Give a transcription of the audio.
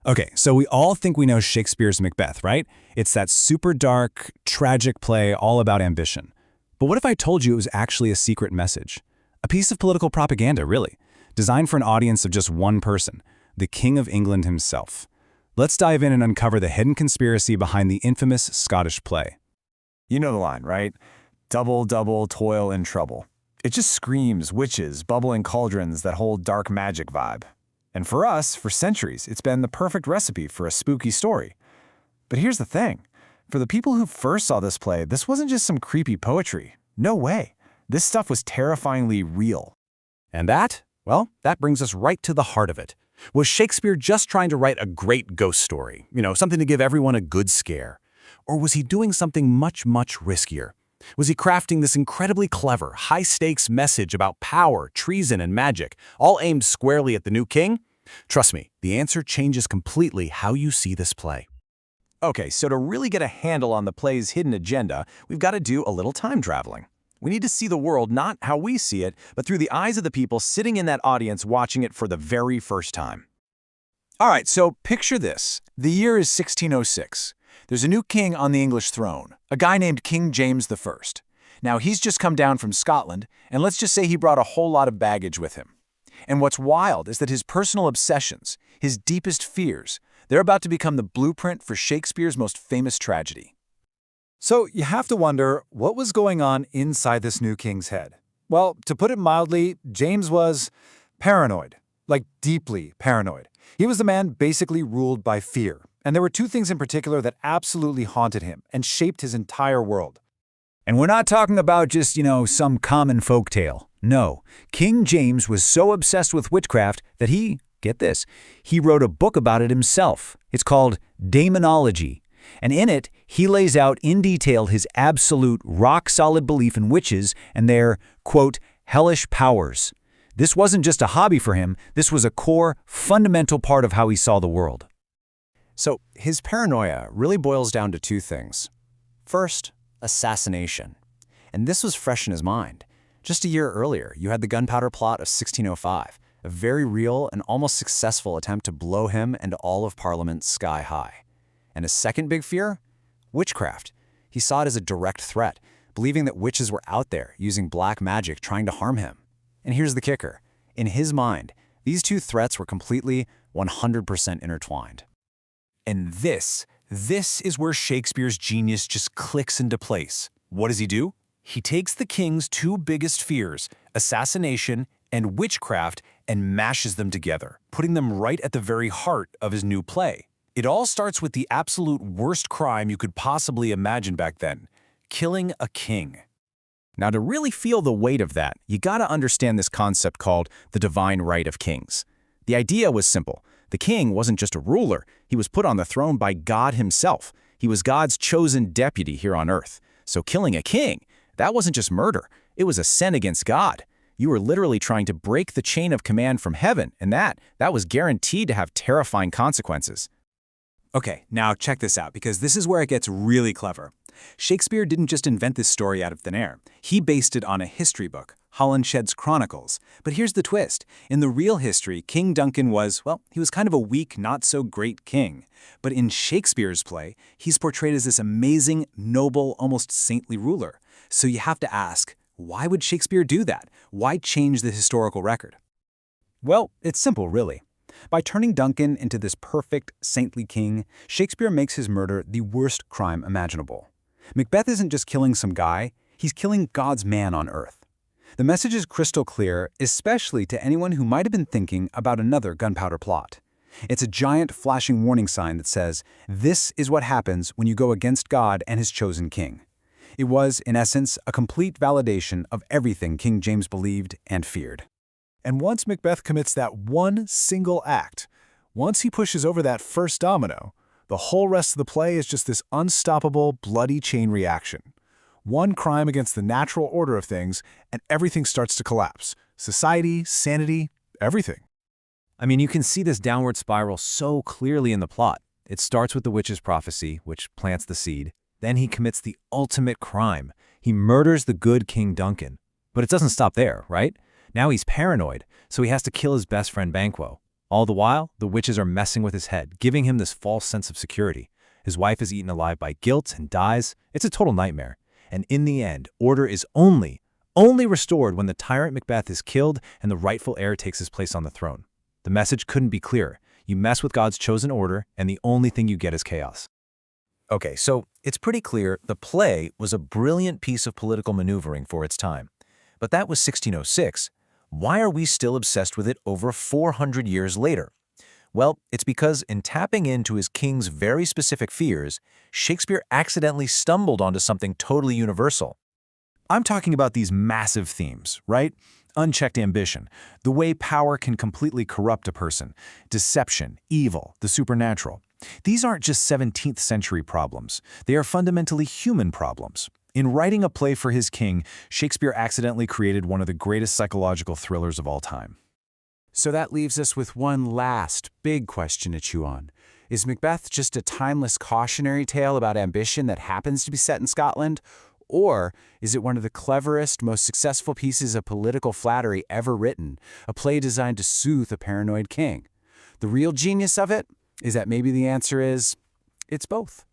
Okay, so we all think we know Shakespeare's Macbeth, right? It's that super dark, tragic play all about ambition. But what if I told you it was actually a secret message? A piece of political propaganda, really, designed for an audience of just one person, the King of England himself. Let's dive in and uncover the hidden conspiracy behind the infamous Scottish play. You know the line, right? Double, double, toil and trouble. It just screams witches, bubbling cauldrons, that whole dark magic vibe. And for us, for centuries, it's been the perfect recipe for a spooky story. But here's the thing. For the people who first saw this play, this wasn't just some creepy poetry. No way. This stuff was terrifyingly real. And that brings us right to the heart of it. Was Shakespeare just trying to write a great ghost story? Something to give everyone a good scare? Or was he doing something much, much riskier? Was he crafting this incredibly clever, high-stakes message about power, treason, and magic, all aimed squarely at the new king? Trust me, the answer changes completely how you see this play. Okay, so to really get a handle on the play's hidden agenda, we've got to do a little time traveling. We need to see the world not how we see it, but through the eyes of the people sitting in that audience watching it for the very first time. All right, so picture this. The year is 1606. There's a new king on the English throne, a guy named King James I. Now, he's just come down from Scotland, and let's just say he brought a whole lot of baggage with him. And what's wild is that his personal obsessions, his deepest fears, they're about to become the blueprint for Shakespeare's most famous tragedy. So you have to wonder, what was going on inside this new king's head? Well, to put it mildly, James was paranoid, like deeply paranoid. He was the man basically ruled by fear. And there were two things in particular that absolutely haunted him and shaped his entire world. And we're not talking about just, some common folktale. No, King James was so obsessed with witchcraft that get this, he wrote a book about it himself. It's called Daemonology. And in it, he lays out in detail his absolute, rock-solid belief in witches and their, quote, hellish powers. This wasn't just a hobby for him, this was a core, fundamental part of how he saw the world. So his paranoia really boils down to two things. First, assassination. And this was fresh in his mind. Just a year earlier, you had the gunpowder plot of 1605, a very real and almost successful attempt to blow him and all of Parliament sky high. And his second big fear? Witchcraft. He saw it as a direct threat, believing that witches were out there using black magic trying to harm him. And here's the kicker. In his mind, these two threats were completely 100% intertwined. And this is where Shakespeare's genius just clicks into place. What does he do? He takes the king's two biggest fears, assassination and witchcraft, and mashes them together, putting them right at the very heart of his new play. It all starts with the absolute worst crime you could possibly imagine back then, killing a king. Now, to really feel the weight of that, you gotta understand this concept called the divine right of kings. The idea was simple. The king wasn't just a ruler, he was put on the throne by God himself. He was God's chosen deputy here on earth. So killing a king, that wasn't just murder, it was a sin against God. You were literally trying to break the chain of command from heaven, and that was guaranteed to have terrifying consequences. Okay, now check this out, because this is where it gets really clever. Shakespeare didn't just invent this story out of thin air. He based it on a history book, Holinshed's Chronicles. But here's the twist. In the real history, King Duncan was, he was kind of a weak, not-so-great king. But in Shakespeare's play, he's portrayed as this amazing, noble, almost saintly ruler. So you have to ask, why would Shakespeare do that? Why change the historical record? Well, it's simple, really. By turning Duncan into this perfect, saintly king, Shakespeare makes his murder the worst crime imaginable. Macbeth isn't just killing some guy, he's killing God's man on earth. The message is crystal clear, especially to anyone who might have been thinking about another gunpowder plot. It's a giant flashing warning sign that says, this is what happens when you go against God and his chosen king. It was, in essence, a complete validation of everything King James believed and feared. And once Macbeth commits that one single act, once he pushes over that first domino, the whole rest of the play is just this unstoppable, bloody chain reaction. One crime against the natural order of things, and everything starts to collapse. Society, sanity, everything. I mean, you can see this downward spiral so clearly in the plot. It starts with the witch's prophecy, which plants the seed. Then he commits the ultimate crime. He murders the good King Duncan. But it doesn't stop there, right? Now he's paranoid, so he has to kill his best friend Banquo. All the while, the witches are messing with his head, giving him this false sense of security. His wife is eaten alive by guilt and dies. It's a total nightmare. And in the end, order is only restored when the tyrant Macbeth is killed and the rightful heir takes his place on the throne. The message couldn't be clearer. You mess with God's chosen order, and the only thing you get is chaos. Okay, so it's pretty clear the play was a brilliant piece of political maneuvering for its time. But that was 1606. Why are we still obsessed with it over 400 years later? Well, it's because in tapping into his king's very specific fears, Shakespeare accidentally stumbled onto something totally universal. I'm talking about these massive themes, right? Unchecked ambition, the way power can completely corrupt a person, deception, evil, the supernatural. These aren't just 17th century problems. They are fundamentally human problems. In writing a play for his king, Shakespeare accidentally created one of the greatest psychological thrillers of all time. So that leaves us with one last big question to chew on. Is Macbeth just a timeless cautionary tale about ambition that happens to be set in Scotland? Or is it one of the cleverest, most successful pieces of political flattery ever written, a play designed to soothe a paranoid king? The real genius of it is that maybe the answer is, it's both.